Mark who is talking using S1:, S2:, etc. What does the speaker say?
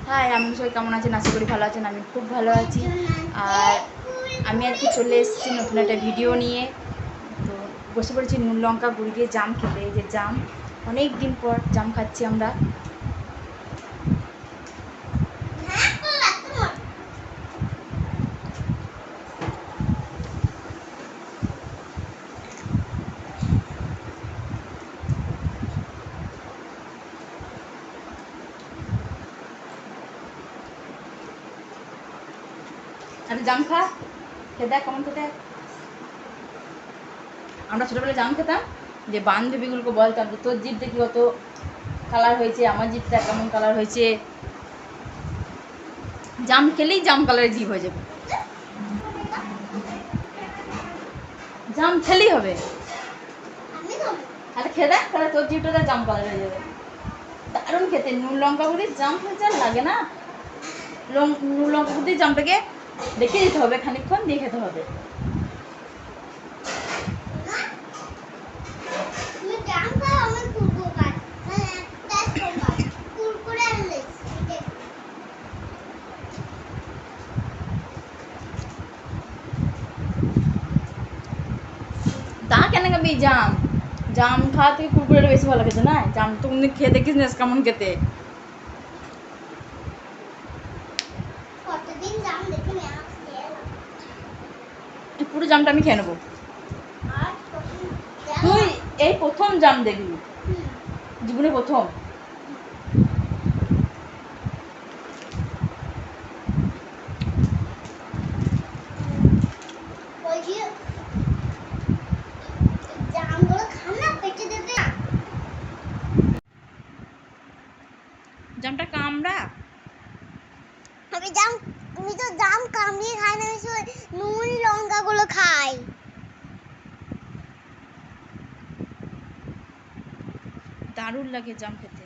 S1: High, আমি সবাই কেমন আছেন? আশা করি ভালো আছেন। আমি খুব ভালো আছি। আর আমি আজকে চলে এসেছি নতুন একটা ভিডিও নিয়ে। তো বসে পড়েছি নুন লঙ্কা গুঁড়ি দিয়ে জাম খেতে। এই যে জাম, অনেক দিন পর জাম খাচ্ছি আমরা। আরে জাম খা, খেয়ে দেখ কেমন খেতে। আমরা ছোটোবেলায় জাম খেতাম, যে বান্ধবীগুলোকে বলতাম যে তোর জিভ দেখি কত কালার হয়েছে, আমার জিভটা কেমন কালার হয়েছে। জাম খেলেই জাম কালারের জিভ হয়ে যাবে। জাম খেলেই হবে। আরে খেয়ে দেখ, তাহলে তোর জিভটা জাম কালার হয়ে যাবে। দারুণ খেতে, নুন লঙ্কা গুঁড়ি জাম খেতে আর লাগে না। নুন লঙ্কা গুঁড়ি জামটাকে রেখে দিতে হবে, খানিকক্ষণ দিয়ে খেতে হবে। তা কেন খাবি জাম? জাম খাওয়া থেকে কুরকুরেটা বেশি ভালো খেতে, না? জাম তো কোনদিন খেয়ে দেখিস না কেমন খেতে। পুরো জামটা আমি খেয়ে নেবো। তুই এই প্রথম জাম দেখবি, জীবনে প্রথম। জামটা কামড়া।
S2: আমি তো জাম কামড়িয়ে খাই না, আমি নুন লঙ্কা গুলো খাই।
S1: দারুণ লাগে জাম খেতে।